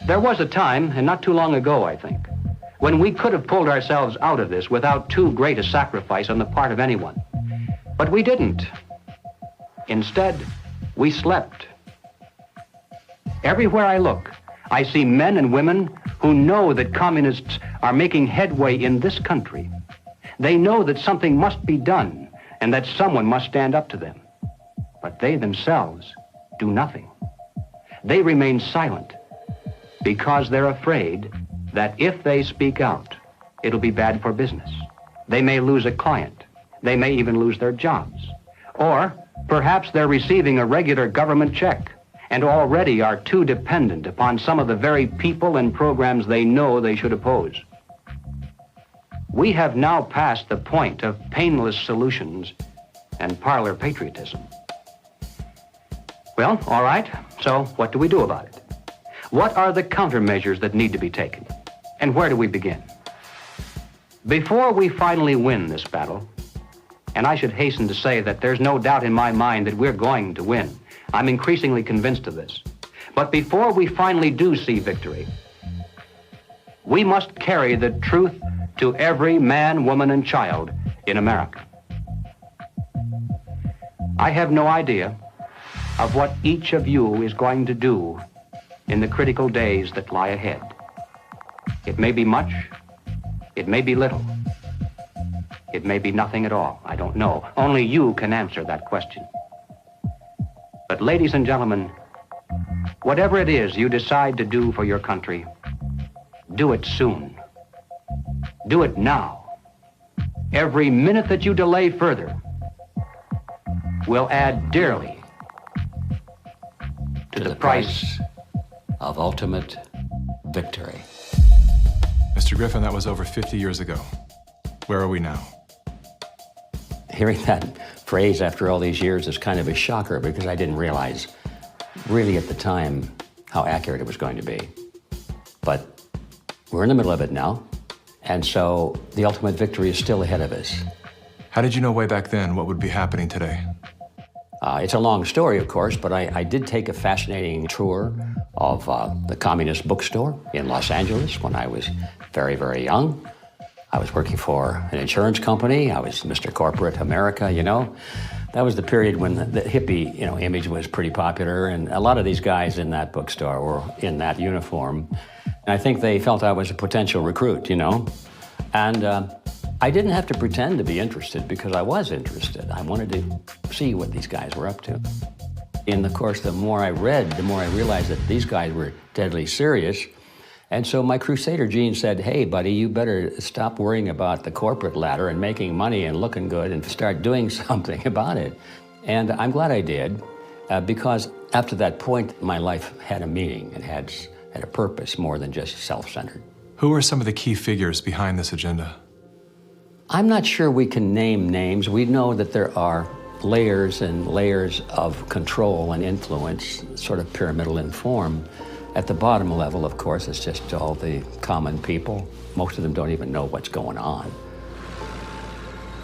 There was a time, and not too long ago, I think, when we could have pulled ourselves out of this without too great a sacrifice on the part of anyone. But we didn't. Instead, we slept. Everywhere I look, I see men and women who know that communists are making headway in this country. They know that something must be done and that someone must stand up to them. But they themselves do nothing. They remain silent because they're afraid that if they speak out, it'll be bad for business. They may lose a client. They may even lose their jobs. Or perhaps they're receiving a regular government check and already are too dependent upon some of the very people and programs they know they should oppose. We have now passed the point of painless solutions and parlor patriotism. Well, all right, so what do we do about it? What are the countermeasures that need to be taken? And where do we begin? Before we finally win this battle, and I should hasten to say that there's no doubt in my mind that we're going to win. I'm increasingly convinced of this. But before we finally do see victory, we must carry the truth to every man, woman, and child in America. I have no idea of what each of you is going to do in the critical days that lie ahead. It may be much, it may be little, it may be nothing at all. I don't know. Only you can answer that question. But ladies and gentlemen, whatever it is you decide to do for your country, do it soon. Do it now. Every minute that you delay further will add dearly to the price of ultimate victory. Mr. Griffin, that was over 50 years ago. Where are we now? Hearing that phrase after all these years is kind of a shocker because I didn't realize really at the time how accurate it was going to be. But we're in the middle of it now, and so the ultimate victory is still ahead of us. How did you know way back then what would be happening today? It's a long story, of course, but I did take a fascinating tour of the Communist Bookstore in Los Angeles when I was very, very young. I was working for an insurance company. I was Mr. Corporate America, you know. That was the period when the hippie, image was pretty popular, and a lot of these guys in that bookstore were in that uniform. And I think they felt I was a potential recruit, And I didn't have to pretend to be interested because I was interested. I wanted to see what these guys were up to. And of course, the more I read, the more I realized that these guys were deadly serious. And so my crusader gene said, hey, buddy, you better stop worrying about the corporate ladder and making money and looking good and start doing something about it. And I'm glad I did, because after that point, my life had a meaning. It had a purpose more than just self-centered. Who are some of the key figures behind this agenda? I'm not sure we can name names. We know that there are layers and layers of control and influence, sort of pyramidal in form. At the bottom level, of course, it's just all the common people. Most of them don't even know what's going on.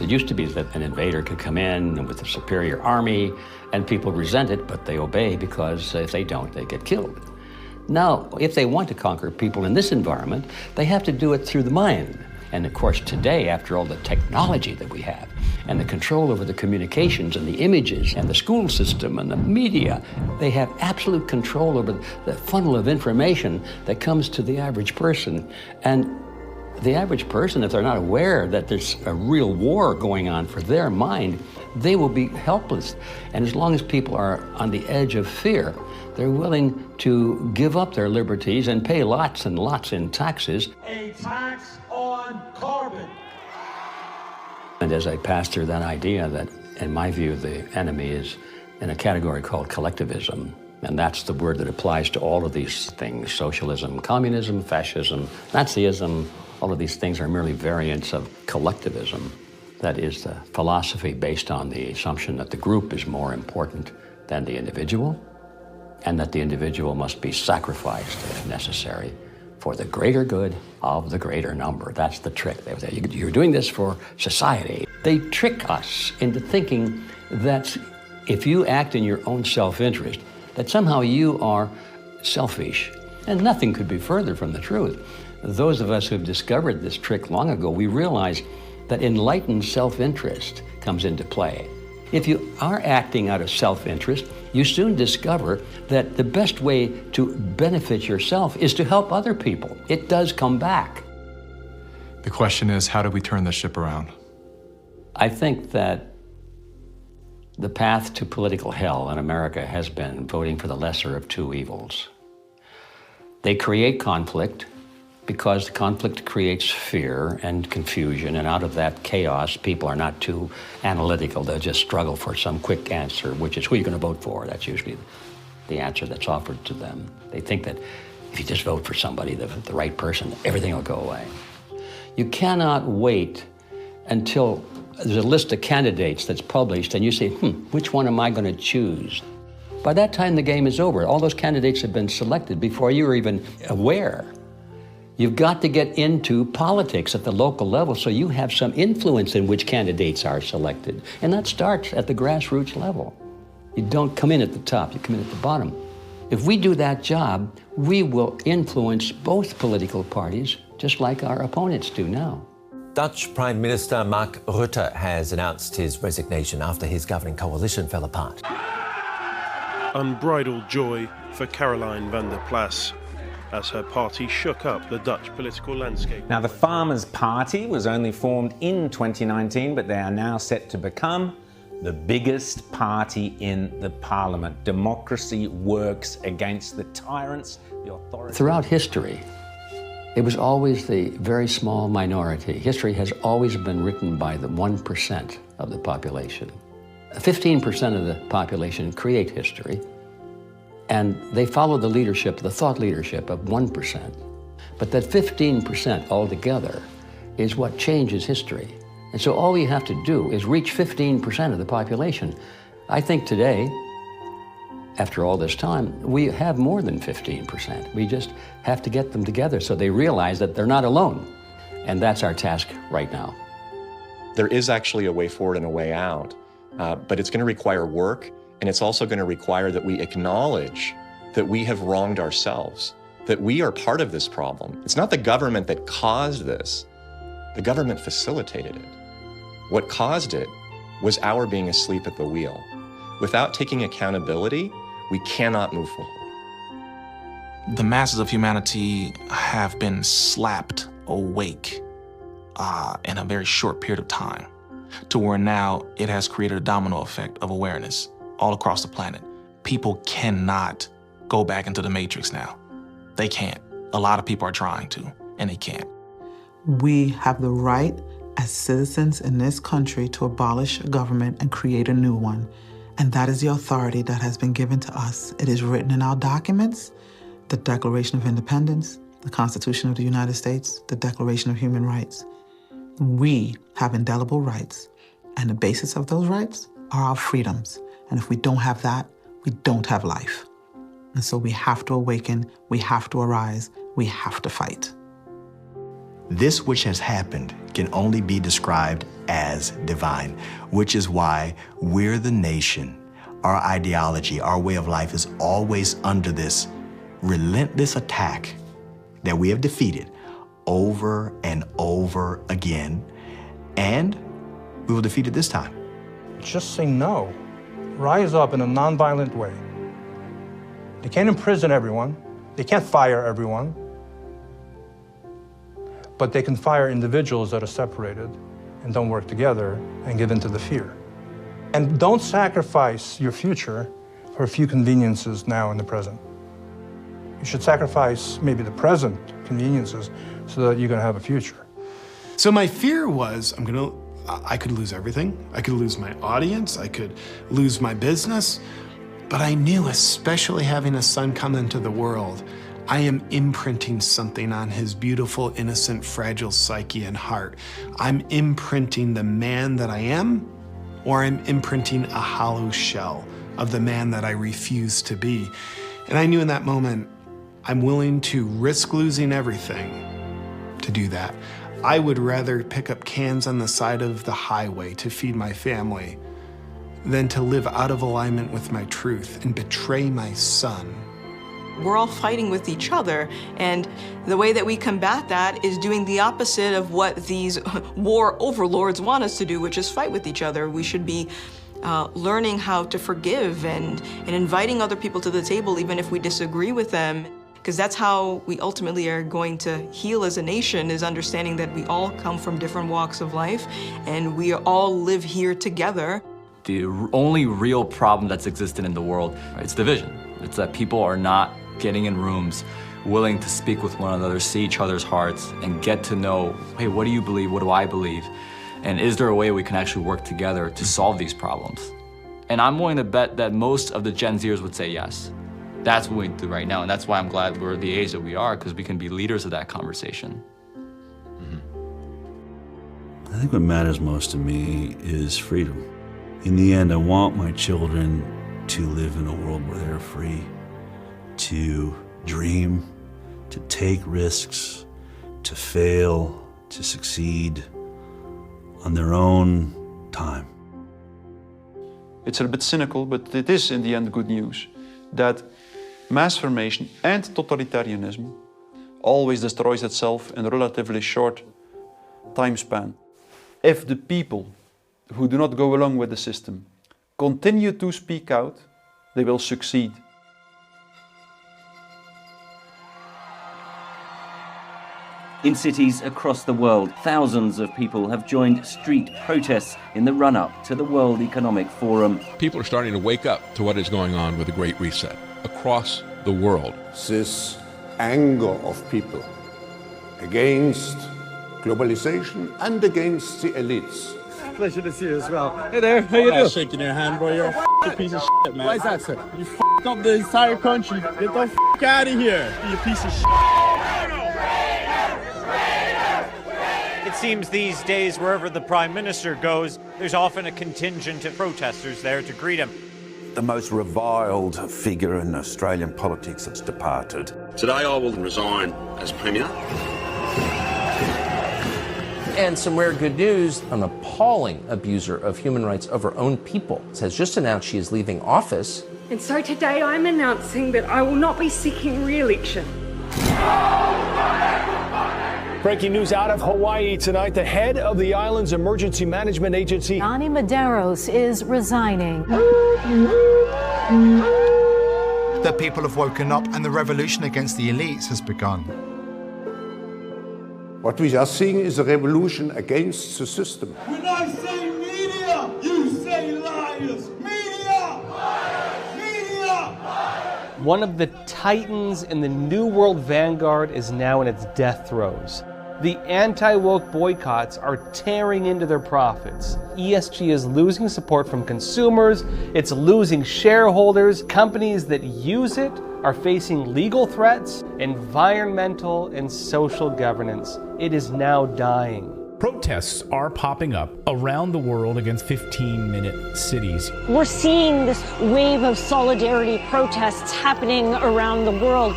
It used to be that an invader could come in with a superior army, and people resent it, but they obey because if they don't, they get killed. Now, if they want to conquer people in this environment, they have to do it through the mind. And of course, today, after all the technology that we have, and the control over the communications and the images and the school system and the media, they have absolute control over the funnel of information that comes to the average person. And the average person, if they're not aware that there's a real war going on for their mind, they will be helpless. And as long as people are on the edge of fear, they're willing to give up their liberties and pay lots and lots in taxes. A tax on carbon. And as I passed through that idea that, in my view, the enemy is in a category called collectivism. And that's the word that applies to all of these things: socialism, communism, fascism, Nazism. All of these things are merely variants of collectivism. That is the philosophy based on the assumption that the group is more important than the individual, and that the individual must be sacrificed if necessary for the greater good of the greater number. That's the trick. You're doing this for society. They trick us into thinking that if you act in your own self-interest, that somehow you are selfish And nothing could be further from the truth. Those of us who've discovered this trick long ago, we realize that enlightened self-interest comes into play. If you are acting out of self-interest, you soon discover that the best way to benefit yourself is to help other people. It does come back. The question is, how do we turn the ship around? I think that the path to political hell in America has been voting for the lesser of two evils. They create conflict because the conflict creates fear and confusion, and out of that chaos, people are not too analytical. They'll just struggle for some quick answer, which is who you're going to vote for. That's usually the answer that's offered to them. They think that if you just vote for somebody, the right person, everything will go away. You cannot wait until there's a list of candidates that's published and you say, which one am I going to choose? By that time, the game is over. All those candidates have been selected before you were even aware. You've got to get into politics at the local level so you have some influence in which candidates are selected. And that starts at the grassroots level. You don't come in at the top, you come in at the bottom. If we do that job, we will influence both political parties just like our opponents do now. Dutch Prime Minister Mark Rutte has announced his resignation after his governing coalition fell apart. Unbridled joy for Caroline van der Plas as her party shook up the Dutch political landscape. Now, the Farmers' Party was only formed in 2019, but they are now set to become the biggest party in the parliament. Democracy works against the tyrants, the authorities. Throughout history, it was always the very small minority. History has always been written by the 1% of the population. 15% of the population create history, and they follow the leadership, the thought leadership of 1%. But that 15% altogether is what changes history. And so all we have to do is reach 15% of the population. I think today, after all this time, we have more than 15%. We just have to get them together so they realize that they're not alone. And that's our task right now. There is actually a way forward and a way out, but it's going to require work, and it's also going to require that we acknowledge that we have wronged ourselves, that we are part of this problem. It's not the government that caused this. The government facilitated it. What caused it was our being asleep at the wheel. Without taking accountability, we cannot move forward. The masses of humanity have been slapped awake in a very short period of time, to where now it has created a domino effect of awareness all across the planet. People cannot go back into the matrix now. They can't. A lot of people are trying to, and they can't. We have the right as citizens in this country to abolish a government and create a new one. And that is the authority that has been given to us. It is written in our documents, the Declaration of Independence, the Constitution of the United States, the Declaration of Human Rights. We have indelible rights, and the basis of those rights are our freedoms. And if we don't have that, we don't have life. And so we have to awaken, we have to arise, we have to fight. This which has happened can only be described as divine, which is why we're the nation. Our ideology, our way of life is always under this relentless attack that we have defeated over and over again, and we will defeat it this time. Just say no. Rise up in a nonviolent way. They can't imprison everyone. They can't fire everyone. But they can fire individuals that are separated and don't work together and give in to the fear. And don't sacrifice your future for a few conveniences now in the present. You should sacrifice maybe the present conveniences so that you're going to have a future. So my fear was I could lose everything. I could lose my audience. I could lose my business. But I knew, especially having a son come into the world, I am imprinting something on his beautiful, innocent, fragile psyche and heart. I'm imprinting the man that I am, or I'm imprinting a hollow shell of the man that I refuse to be. And I knew in that moment, I'm willing to risk losing everything to do that. I would rather pick up cans on the side of the highway to feed my family than to live out of alignment with my truth and betray my son We're all fighting with each other, and the way that we combat that is doing the opposite of what these war overlords want us to do, which is fight with each other. We should be learning how to forgive and inviting other people to the table, even if we disagree with them, because that's how we ultimately are going to heal as a nation, is understanding that we all come from different walks of life, and we all live here together. The only real problem that's existed in the world, it's division. It's that people are not getting in rooms, willing to speak with one another, see each other's hearts, and get to know, hey, what do you believe? What do I believe? And is there a way we can actually work together to solve these problems? And I'm willing to bet that most of the Gen Zers would say yes. That's what we do right now, and that's why I'm glad we're the age that we are, because we can be leaders of that conversation. I think what matters most to me is freedom. In the end, I want my children to live in a world where they're free to dream, to take risks, to fail, to succeed on their own time. It's a bit cynical, but it is in the end good news that mass formation and totalitarianism always destroys itself in a relatively short time span. If the people who do not go along with the system continue to speak out, they will succeed. In cities across the world, thousands of people have joined street protests in the run-up to the World Economic Forum. People are starting to wake up to what is going on with the Great Reset across the world. This anger of people against globalization and against the elites. Pleasure to see you as well. Hey there, how you doing? Shaking your hand, bro. You're a f***ing piece of shit, man. Why is that, sir? You f***ed up the entire country. Get the f*** out of here, you piece of shit. It seems these days, wherever the Prime Minister goes, there's often a contingent of protesters there to greet him. The most reviled figure in Australian politics has departed. Today I will resign as Premier. And some rare good news, an appalling abuser of human rights of her own people has just announced she is leaving office. And so today I'm announcing that I will not be seeking re-election. Breaking news out of Hawaii tonight. The head of the island's emergency management agency, Ani Medeiros, is resigning. The people have woken up and the revolution against the elites has begun. What we are seeing is a revolution against the system. When I say media, you say liars. Media! Media! One of the titans in the New World vanguard is now in its death throes. The anti-woke boycotts are tearing into their profits. ESG is losing support from consumers, it's losing shareholders, companies that use it are facing legal threats, environmental and social governance. It is now dying. Protests are popping up around the world against 15-minute cities. We're seeing this wave of solidarity protests happening around the world.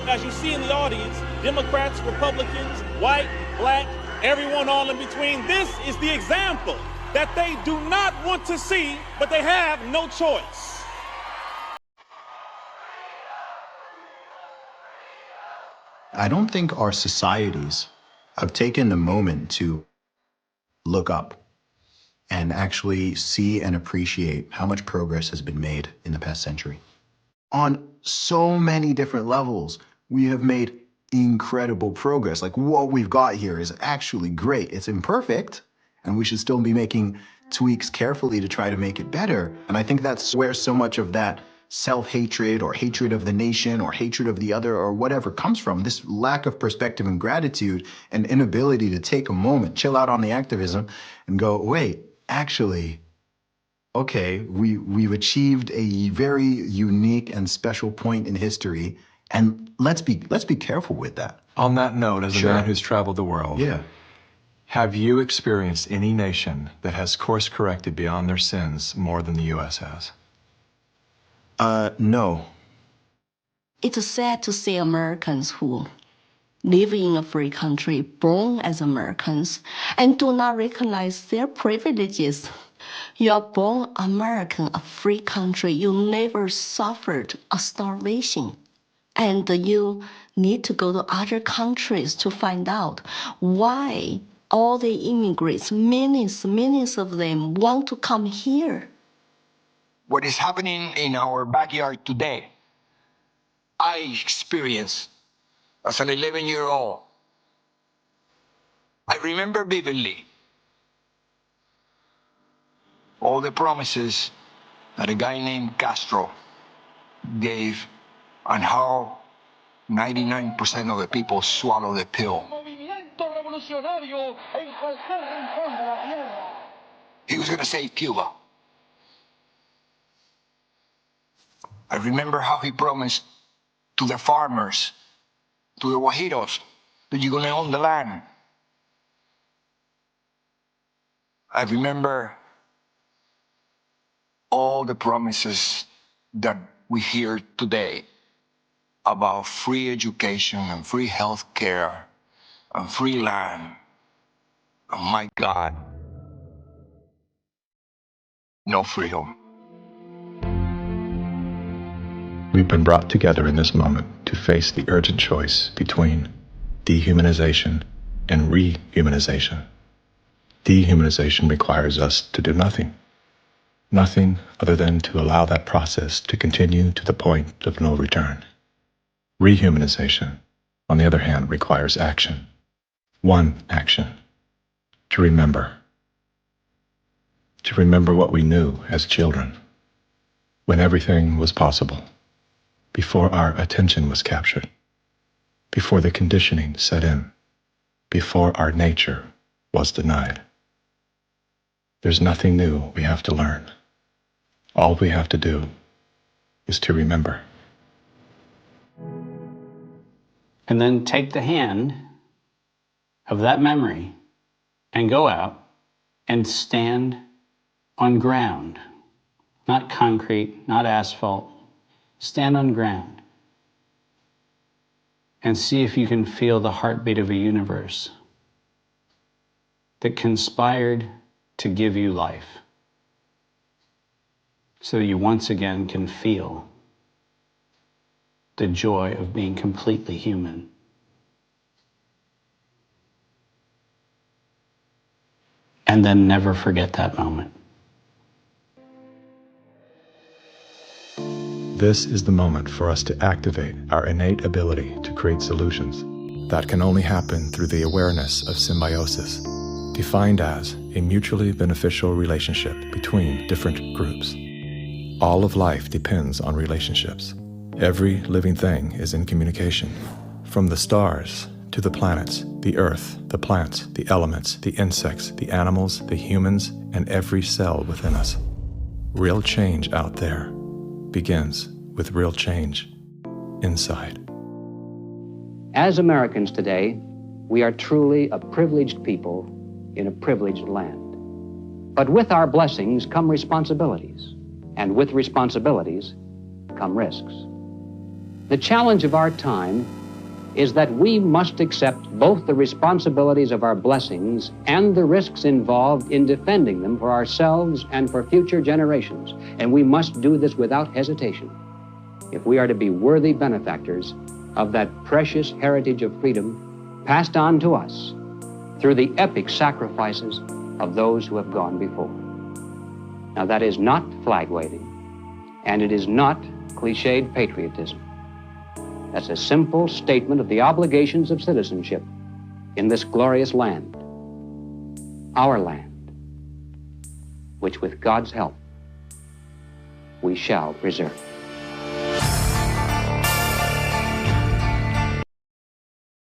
As you see in the audience, Democrats, Republicans, white, black, everyone all in between, this is the example that they do not want to see, but they have no choice. I don't think our societies have taken the moment to look up and actually see and appreciate how much progress has been made in the past century. On so many different levels, we have made incredible progress. Like, what we've got here is actually great. It's imperfect, and we should still be making tweaks carefully to try to make it better. And I think that's where so much of that self-hatred or hatred of the nation or hatred of the other or whatever comes from, this lack of perspective and gratitude and inability to take a moment, chill out on the activism and go, wait, actually, okay, we've achieved a very unique and special point in history, and let's be careful with that. On that note, as Sure. a man who's traveled the world, have you experienced any nation that has course-corrected beyond their sins more than the U.S. has? No. It's sad to see Americans who live in a free country, born as Americans, and do not recognize their privileges. You are born American, a free country. You never suffered a starvation. And you need to go to other countries to find out why all the immigrants, millions of them, want to come here. What is happening in our backyard today, I experienced as an 11-year-old. I remember vividly all the promises that a guy named Castro gave and how 99% of the people swallow the pill. He was going to save Cuba. I remember how he promised to the farmers, to the Guajiros, that you're going to own the land. I remember all the promises that we hear today about free education and free health care and free land. Oh my God, no freedom. We've been brought together in this moment to face the urgent choice between dehumanization and rehumanization. Dehumanization requires us to do nothing. Nothing other than to allow that process to continue to the point of no return. Rehumanization, on the other hand, requires action. One action: to remember. To remember what we knew as children, when everything was possible, before our attention was captured, before the conditioning set in, before our nature was denied. There's nothing new we have to learn. All we have to do is to remember. And then take the hand of that memory and go out and stand on ground, not concrete, not asphalt. Stand on ground and see if you can feel the heartbeat of a universe that conspired to give you life, so you once again can feel the joy of being completely human. And then never forget that moment. This is the moment for us to activate our innate ability to create solutions. That can only happen through the awareness of symbiosis, defined as a mutually beneficial relationship between different groups. All of life depends on relationships. Every living thing is in communication, from the stars to the planets, the earth, the plants, the elements, the insects, the animals, the humans, and every cell within us. Real change out there begins with real change inside. As Americans today, we are truly a privileged people in a privileged land. But with our blessings come responsibilities, and with responsibilities come risks. The challenge of our time is that we must accept both the responsibilities of our blessings and the risks involved in defending them for ourselves and for future generations. And we must do this without hesitation if we are to be worthy benefactors of that precious heritage of freedom passed on to us through the epic sacrifices of those who have gone before. Now, that is not flag waving, and it is not cliched patriotism. That's a simple statement of the obligations of citizenship in this glorious land, our land, which with God's help we shall preserve.